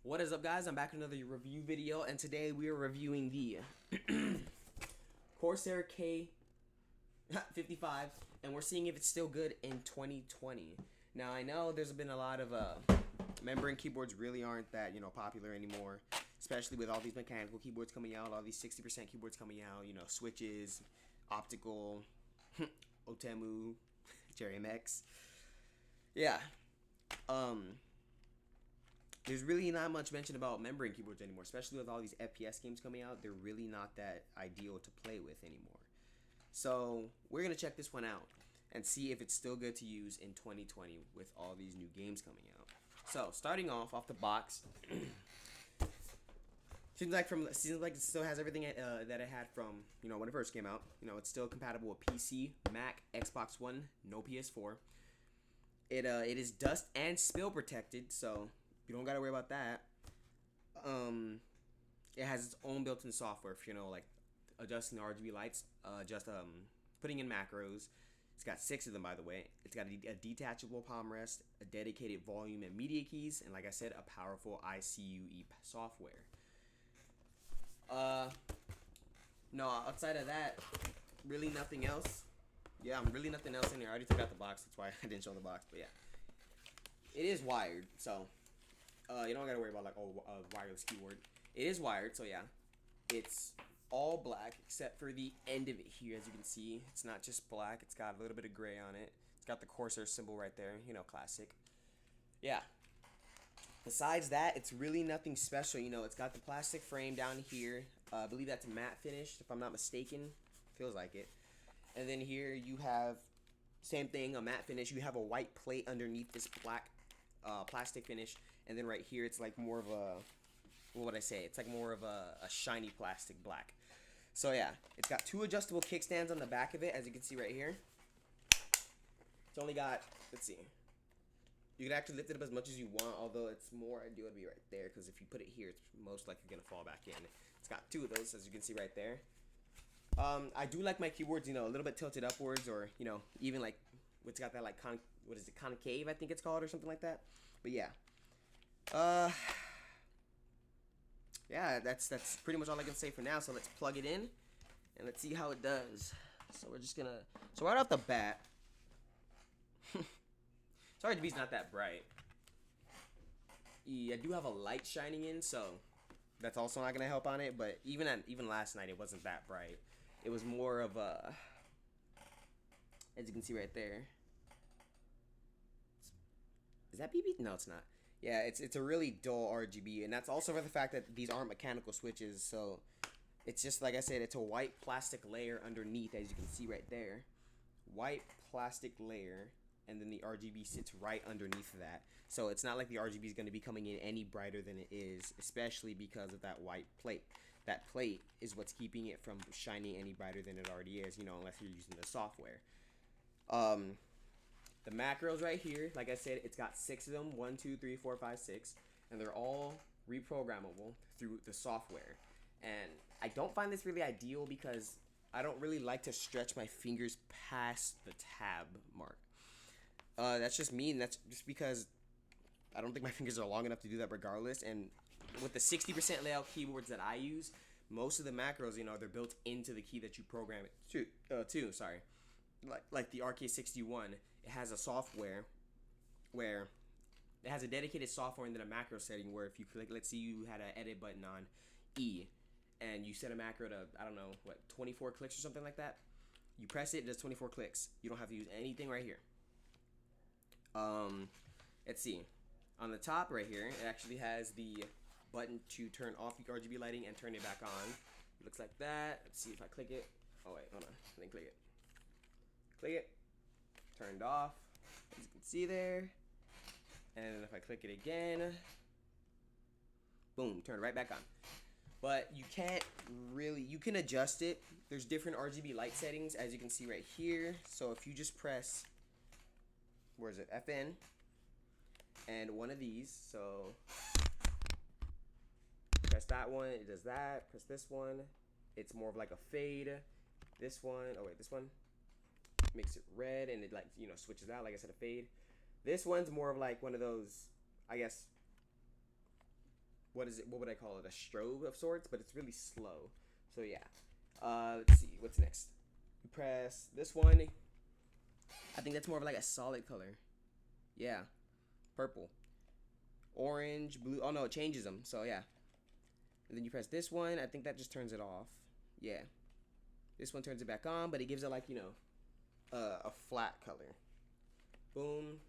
What is up, guys? I'm back with another review video, and today we are reviewing the Corsair k55, and we're seeing if it's still good in 2020. Now, I know there's been a lot of membrane keyboards really aren't that popular anymore, especially with all these mechanical keyboards coming out, all these 60% keyboards coming out. Switches, optical, Otemu, Cherry MX. Yeah. There's really not much mention about membrane keyboards anymore, especially with all these FPS games coming out. They're really not that ideal to play with anymore. So we're going to check this one out and see if it's still good to use in 2020 with all these new games coming out. So starting off the box, seems like it still has everything that it had from when it first came out. It's still compatible with PC, Mac, Xbox One, no PS4. It is dust and spill protected, so you don't gotta worry about that. It has its own built-in software for like adjusting the RGB lights, putting in macros. It's got 6 of them, by the way. It's got a detachable palm rest, a dedicated volume and media keys, and like I said, a powerful ICUE software. No, outside of that, really nothing else. Yeah, really nothing else in here. I already took out the box, that's why I didn't show the box. But yeah, it is wired, so you don't gotta worry about like wireless keyboard. It is wired, so yeah. It's all black except for the end of it here. As you can see, it's not just black. It's got a little bit of gray on it. It's got the Corsair symbol right there. Classic. Yeah. Besides that, it's really nothing special. It's got the plastic frame down here. I believe that's matte finish, if I'm not mistaken. Feels like it. And then here you have same thing, a matte finish. You have a white plate underneath this black plastic finish. And then right here, it's like more of a, what would I say? It's like more of a shiny plastic black. So yeah, it's got 2 adjustable kickstands on the back of it, as you can see right here. It's only got, let's see. You can actually lift it up as much as you want, although it's more ideal to be right there, because if you put it here, it's most likely going to fall back in. It's got 2 of those, as you can see right there. I do like my keyboards, a little bit tilted upwards, or, even like, it's got that like, concave, I think it's called, or something like that. But yeah. Yeah, that's pretty much all I can say for now. So let's plug it in and let's see how it does. So we're just gonna, so right off the bat, sorry, RGB's not that bright. Yeah, I do have a light shining in, so that's also not gonna help on it. But even last night, it wasn't that bright. It was more of a, as you can see right there. Is that BB? No, it's not. Yeah, it's a really dull RGB, and that's also for the fact that these aren't mechanical switches, so it's just, like I said, it's a white plastic layer underneath, as you can see right there. White plastic layer, and then the RGB sits right underneath that. So it's not like the RGB is going to be coming in any brighter than it is, especially because of that white plate. That plate is what's keeping it from shining any brighter than it already is, unless you're using the software. The macros right here, like I said, it's got 6 of them, 1, 2, 3, 4, 5, 6, and they're all reprogrammable through the software. And I don't find this really ideal because I don't really like to stretch my fingers past the tab mark. That's just me, and that's just because I don't think my fingers are long enough to do that regardless. And with the 60% layout keyboards that I use, most of the macros, they're built into the key that you program it to. Sorry. Like the RK61, it has a software where it has a dedicated software and then a macro setting where if you click, let's see you had an edit button on E and you set a macro to, I don't know, 24 clicks or something like that. You press it, it does 24 clicks. You don't have to use anything right here. Let's see. On the top right here, it actually has the button to turn off the RGB lighting and turn it back on. It looks like that. Let's see if I click it. Oh wait, hold on. I didn't click it. Click it, turned off, as you can see there. And if I click it again, boom, turn it right back on. But you can't really, you can adjust it. There's different RGB light settings, as you can see right here. So if you just press, where is it, FN, and one of these, so press that one, it does that. Press this one, it's more of like a fade. This one, oh wait, this one makes it red and it like switches out, like I said, a fade. This one's more of like one of those, I guess, what is it? What would I call it? A strobe of sorts, but it's really slow. So yeah. Let's see what's next. You press this one. I think that's more of like a solid color. Yeah, purple, orange, blue. Oh no, it changes them. So yeah. And then you press this one. I think that just turns it off. Yeah. This one turns it back on, but it gives it like, you know, a flat color. Boom.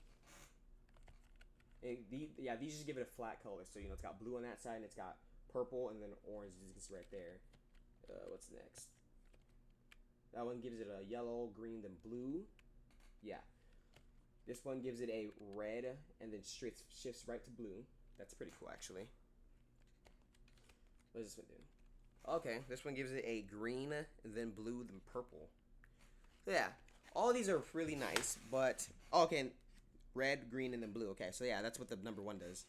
These just give it a flat color. So, you know, it's got blue on that side, and it's got purple, and then orange is right there. What's next? That one gives it a yellow, green, then blue. Yeah. This one gives it a red, and then shifts right to blue. That's pretty cool, actually. What does this one do? Okay, this one gives it a green, then blue, then purple. So yeah, all of these are really nice, but okay, red, green, and then blue. Okay, so yeah, that's what the number 1 does.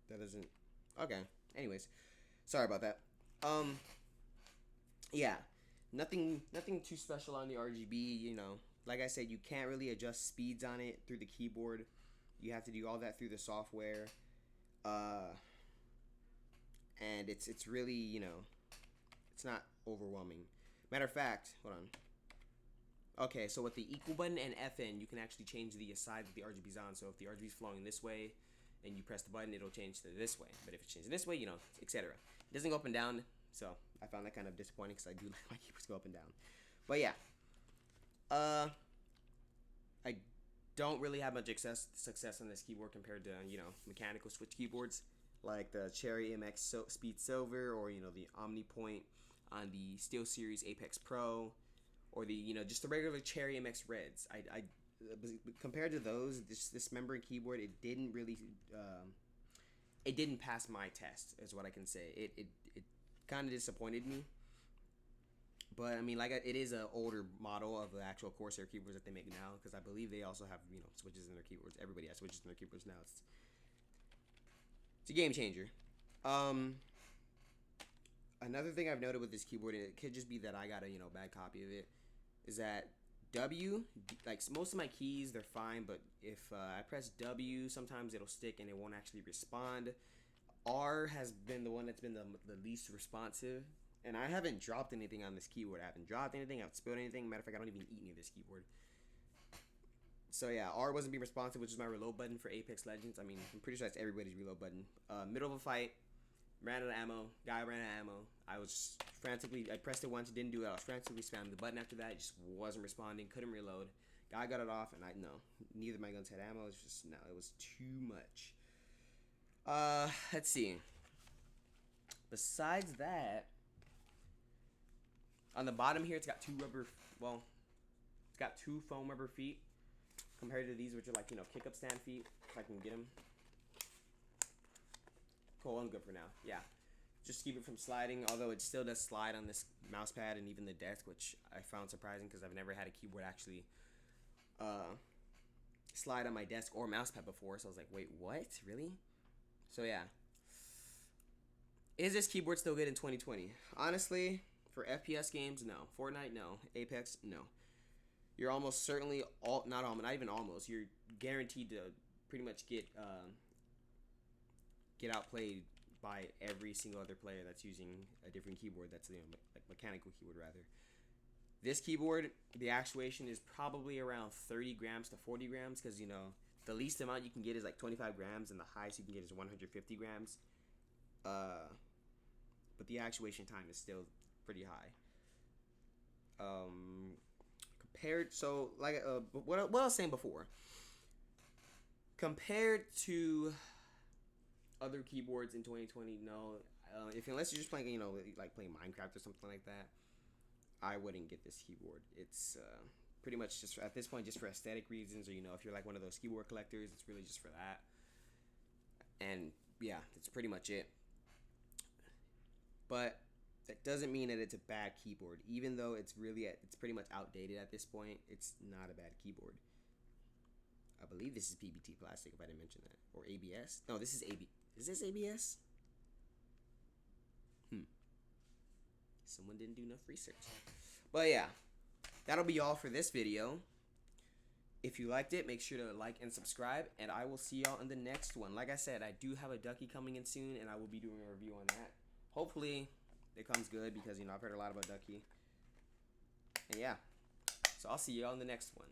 That doesn't. Okay. Anyways, sorry about that. Yeah, nothing too special on the RGB. You know, like I said, you can't really adjust speeds on it through the keyboard. You have to do all that through the software. And it's really, you know, it's not overwhelming. Matter of fact, hold on. Okay, so with the equal button and FN, you can actually change the side that the RGB's on. So if the RGB's flowing this way, and you press the button, it'll change to this way. But if it's changing this way, you know, etc. It doesn't go up and down, so I found that kind of disappointing because I do like my keyboards go up and down. But yeah, I don't really have much success on this keyboard compared to, you know, mechanical switch keyboards like the Cherry MX Speed Silver, or, you know, the OmniPoint on the SteelSeries Apex Pro, or the, you know, just the regular Cherry MX Reds. I compared to those, this membrane keyboard, it didn't really it didn't pass my test, is what I can say. It kind of disappointed me. But I mean, like, it is an older model of the actual Corsair keyboards that they make now, because I believe they also have, you know, switches in their keyboards. Everybody has switches in their keyboards now. It's a game changer. Another thing I've noted with this keyboard, and it could just be that I got a, you know, bad copy of it, is that W, like most of my keys, they're fine, but if I press W, sometimes it'll stick and it won't actually respond. R has been the one that's been the least responsive, and I haven't dropped anything on this keyboard. I haven't dropped anything, I haven't spilled anything. Matter of fact, I don't even eat any of this keyboard. So yeah, R wasn't being responsive, which is my reload button for Apex Legends. I mean, I'm pretty sure that's everybody's reload button. Middle of a fight, ran out of ammo, guy ran out of ammo. I pressed it once, didn't do it. I was frantically spamming the button after that. It just wasn't responding, couldn't reload. Guy got it off, and neither of my guns had ammo. It was too much. Let's see. Besides that, on the bottom here, it's got two foam rubber feet, compared to these, which are like, you know, kick-up stand feet, if I can get them. Cool, I'm good for now. Yeah. Just keep it from sliding, although it still does slide on this mouse pad and even the desk, which I found surprising because I've never had a keyboard actually slide on my desk or mouse pad before. So I was like, wait, what? Really? So yeah. Is this keyboard still good in 2020? Honestly, for FPS games, no. Fortnite, no. Apex, no. You're almost certainly, not even almost, you're guaranteed to pretty much get outplayed by every single other player that's using a different keyboard, that's, you know, like mechanical keyboard rather. This keyboard, the actuation is probably around 30 grams to 40 grams, because, you know, the least amount you can get is like 25 grams, and the highest you can get is 150 grams. But the actuation time is still pretty high. What I was saying before, compared to other keyboards in 2020, no. Unless you're just playing, you know, like playing Minecraft or something like that, I wouldn't get this keyboard. It's pretty much just at this point just for aesthetic reasons, or, you know, if you're like one of those keyboard collectors, it's really just for that. And yeah, that's pretty much it. But that doesn't mean that it's a bad keyboard, even though it's pretty much outdated at this point. It's not a bad keyboard. I believe this is PBT plastic, if I didn't mention that, or ABS. No, this is AB. Is this ABS? Someone didn't do enough research. But yeah, that'll be all for this video. If you liked it, make sure to like and subscribe, and I will see y'all in the next one. Like I said, I do have a ducky coming in soon, and I will be doing a review on that. Hopefully, it comes good because, you know, I've heard a lot about ducky. And yeah, so I'll see y'all in the next one.